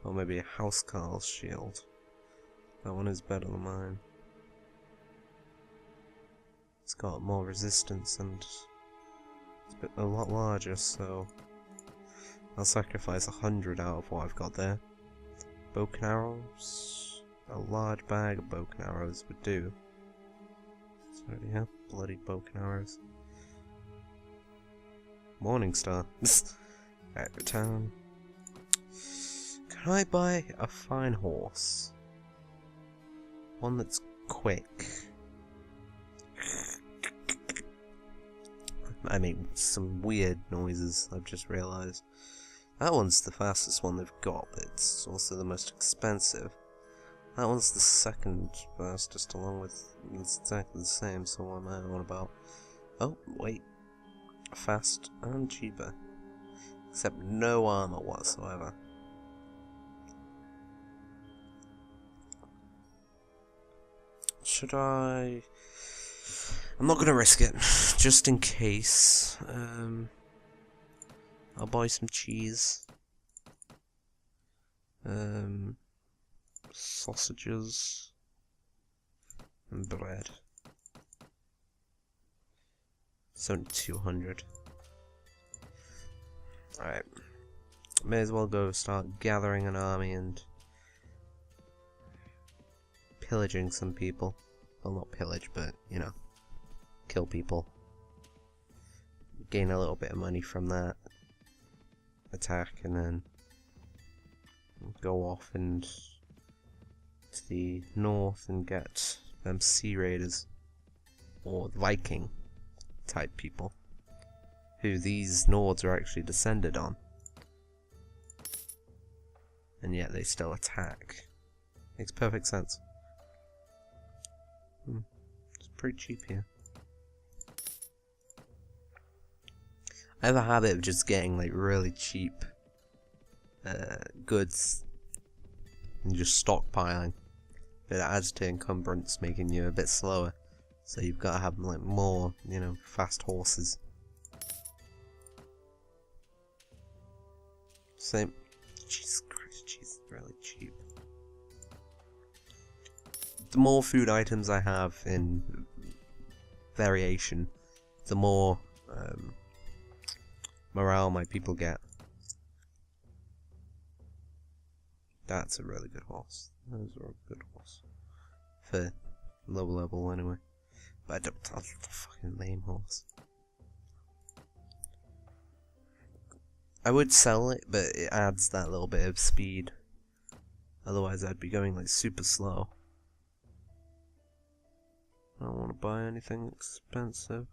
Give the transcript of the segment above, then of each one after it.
Or maybe a housecarl shield. That one is better than mine. It's got more resistance and it's a lot larger, so I'll sacrifice 100 out of what I've got there. Broken arrows. A large bag of broken arrows would do. So yeah, bloody broken arrows. Morningstar. Right, return. Can I buy a fine horse? One that's quick. I mean, some weird noises, I've just realised. That one's the fastest one they've got, but it's also the most expensive. That one's the second fastest, along with... It's exactly the same, so what am I on about? Oh, wait. Fast and cheaper. Except no armor whatsoever. Should I... I'm not gonna risk it, just in case. I'll buy some cheese. Sausages. And bread. It's only 200. Alright. May as well go start gathering an army and pillaging some people. Well, not pillage, but, you know, kill people. Gain a little bit of money from that attack, and then go off and to the north and get them Sea Raiders, or Viking type people, who these Nords are actually descended on, and yet they still attack. Makes perfect sense. It's pretty cheap here. I have a habit of just getting like really cheap goods and just stockpiling, but it adds to encumbrance, making you a bit slower. So you've got to have like more, you know, fast horses. Same. Jesus Christ, cheese is really cheap. The more food items I have in variation, the more morale my people get. That's a really good horse. Those are a good horse. For low level anyway. But I don't a fucking lame horse. I would sell it, but it adds that little bit of speed. Otherwise I'd be going like super slow. I don't want to buy anything expensive.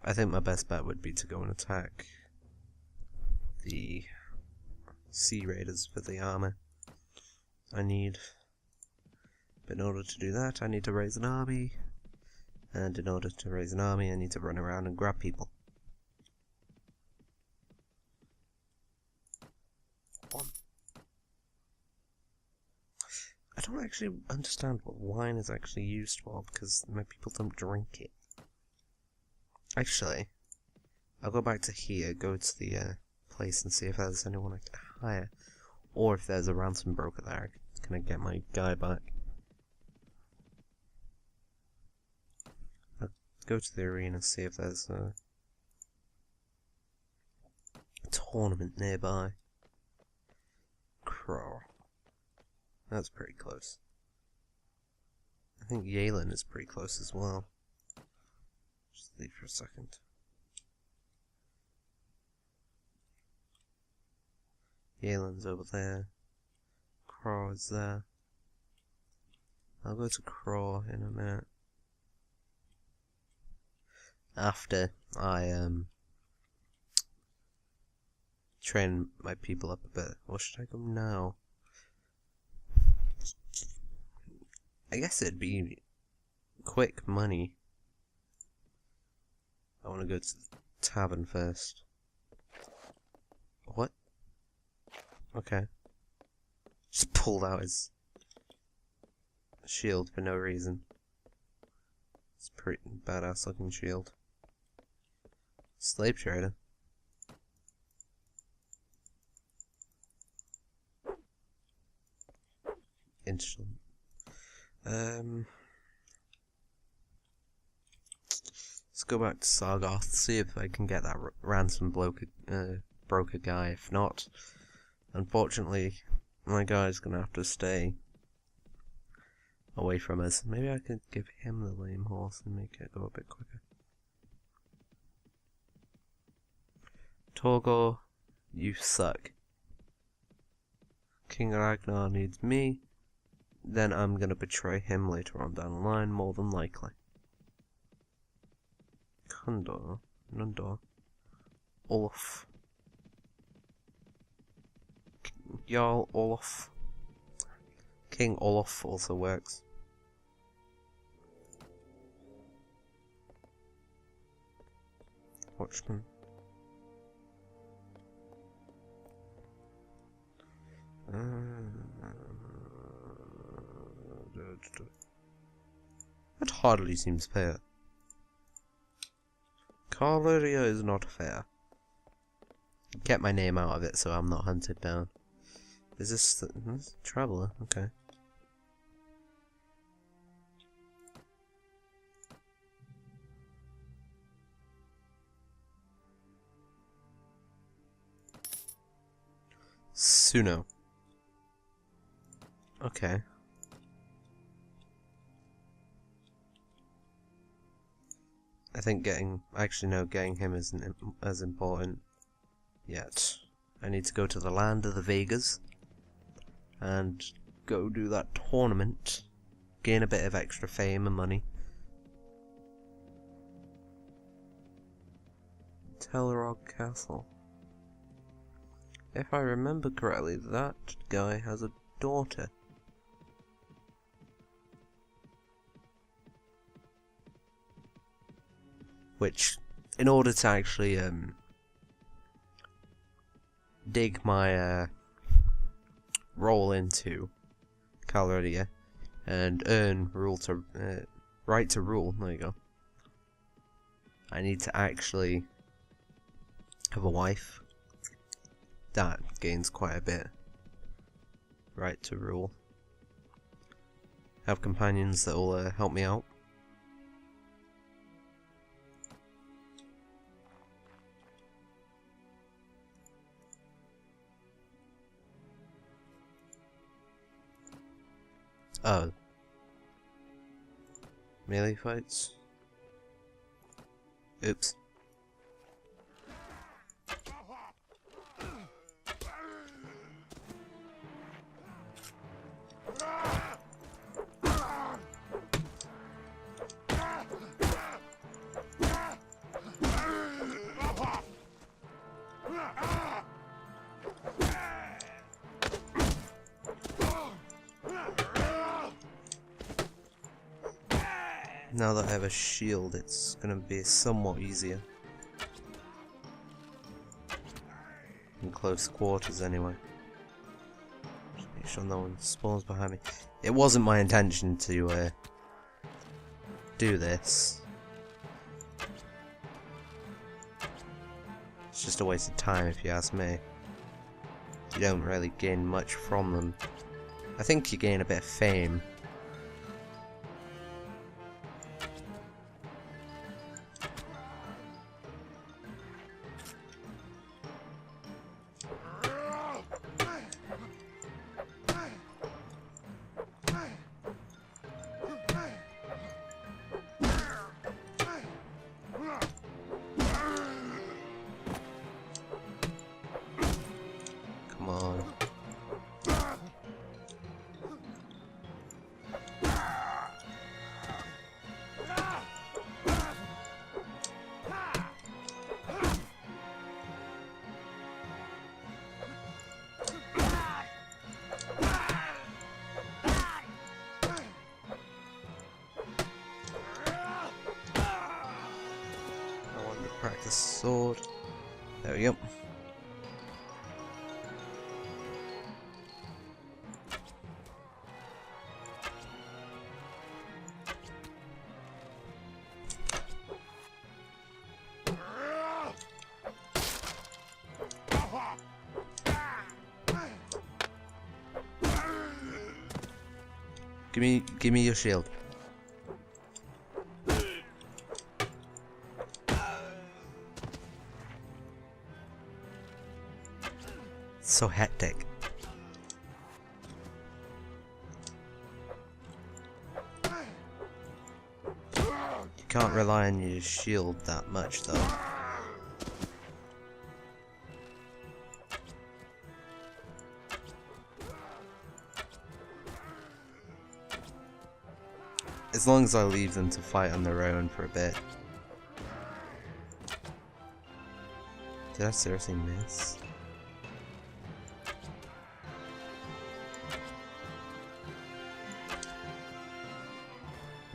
I think my best bet would be to go and attack the Sea Raiders for the armor I need. But in order to do that, I need to raise an army. And in order to raise an army, I need to run around and grab people. I don't actually understand what wine is actually used for, because my people don't drink it. Actually, I'll go back to here, go to the place and see if there's anyone I can hire. Or if there's a ransom broker there, can I get my guy back? I'll go to the arena and see if there's a tournament nearby. Crow. That's pretty close. I think Yalen is pretty close as well. Just leave for a second. Yalen's over there. Crow is there. I'll go to Crow in a minute. After I train my people up a bit. Or should I go now? I guess it'd be quick money. I want to go to the tavern first. What? Okay. Just pulled out his shield for no reason. It's a pretty badass looking shield. Slave trader. Interesting. Let's go back to Sargoth, see if I can get that ransom broker guy. If not, unfortunately, my guy's gonna have to stay away from us. Maybe I could give him the lame horse and make it go a bit quicker. Torgor, you suck. King Ragnar needs me. Then I'm gonna betray him later on down the line, more than likely. Kundor, Nundor, Olaf, Jarl Olaf, King Olaf also works. Watchman. That hardly seems fair. Calradia is not fair. Get my name out of it so I'm not hunted down. Is this Traveller? Okay. Suno. Okay. I think getting him isn't as important yet. I need to go to the land of the Vegas and go do that tournament, gain a bit of extra fame and money. Telrog Castle. If I remember correctly, that guy has a daughter. Which, in order to actually dig my role into Calradia and earn right to rule, there you go, I need to actually have a wife. That gains quite a bit. Right to rule. Have companions that will help me out. Oh. Melee fights? Oops. Now that I have a shield, it's gonna be somewhat easier. In close quarters, anyway. Just make sure no one spawns behind me. It wasn't my intention to do this. It's just a waste of time, if you ask me. You don't really gain much from them. I think you gain a bit of fame. Come on. I want to practice sword. There we go. Give me your shield. It's so hectic. You can't rely on your shield that much though. As long as I leave them to fight on their own for a bit. Did I seriously miss?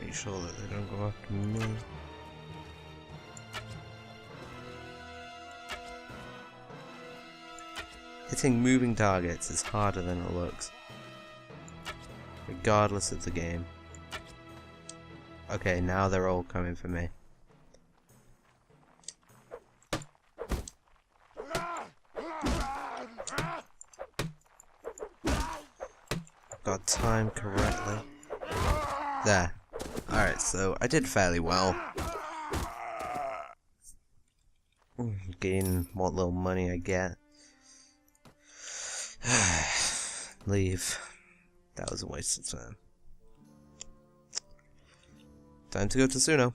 Make sure that they don't go after me. Hitting moving targets is harder than it looks. Regardless of the game. Okay, now they're all coming for me. Got timed correctly. There. Alright, so I did fairly well. Gain what little money I get. Leave. That was a waste of time. Time to go to Suno.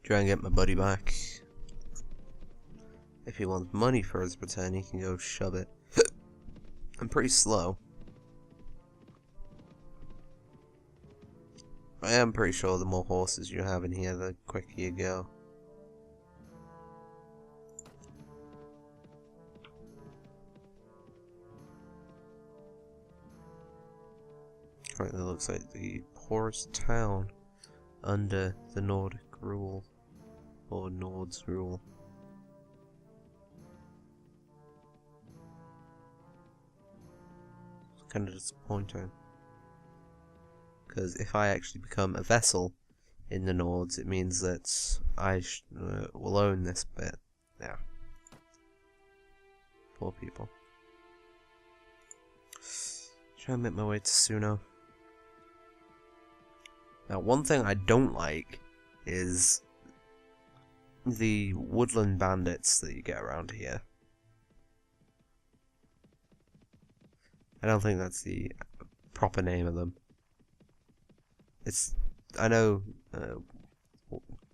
Try and get my buddy back. If he wants money for his return, he can go shove it. I'm pretty slow. I am pretty sure the more horses you have in here, the quicker you go. Currently looks like the poorest town under the Nordic rule, or Nord's rule. It's kind of disappointing, because if I actually become a vessel in the Nords, it means that I will own this bit. Yeah. Poor people. Try and make my way to Suno. Now, one thing I don't like is the woodland bandits that you get around here. I don't think that's the proper name of them. It's, I know,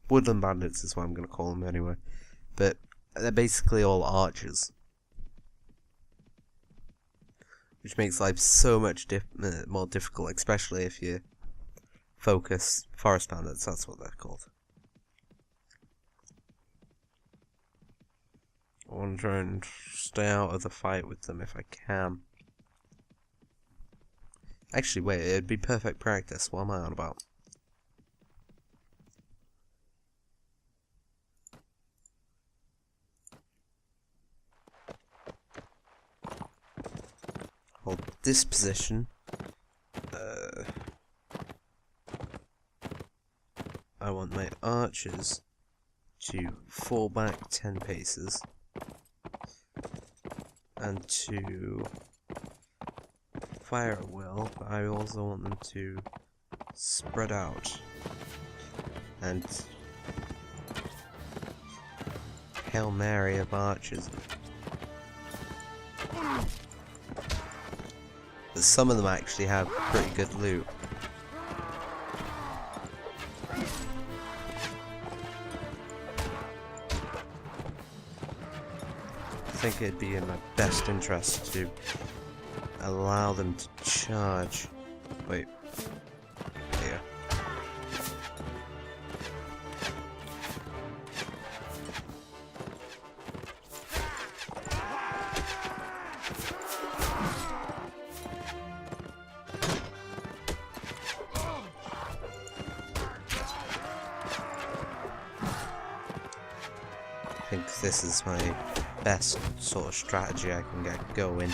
woodland bandits is what I'm going to call them anyway, but they're basically all archers. Which makes life so much more difficult, especially if you focus forest bandits, that's what they're called. I want to try and stay out of the fight with them if I can. Actually, wait, it'd be perfect practice. What am I on about? Hold this position. I want my archers to fall back 10 paces and to fire at will, but I also want them to spread out and Hail Mary of archers. But some of them actually have pretty good loot. I think it'd be in my best interest to allow them to charge. Wait. Here. I think this is my best sort of strategy I can get going.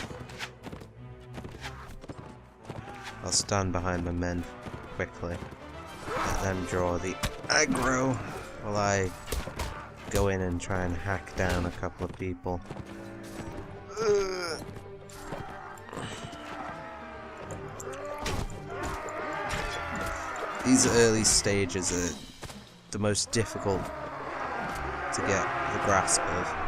I'll stand behind my men quickly, let them draw the aggro while I go in and try and hack down a couple of people. These early stages are the most difficult to get the grasp of.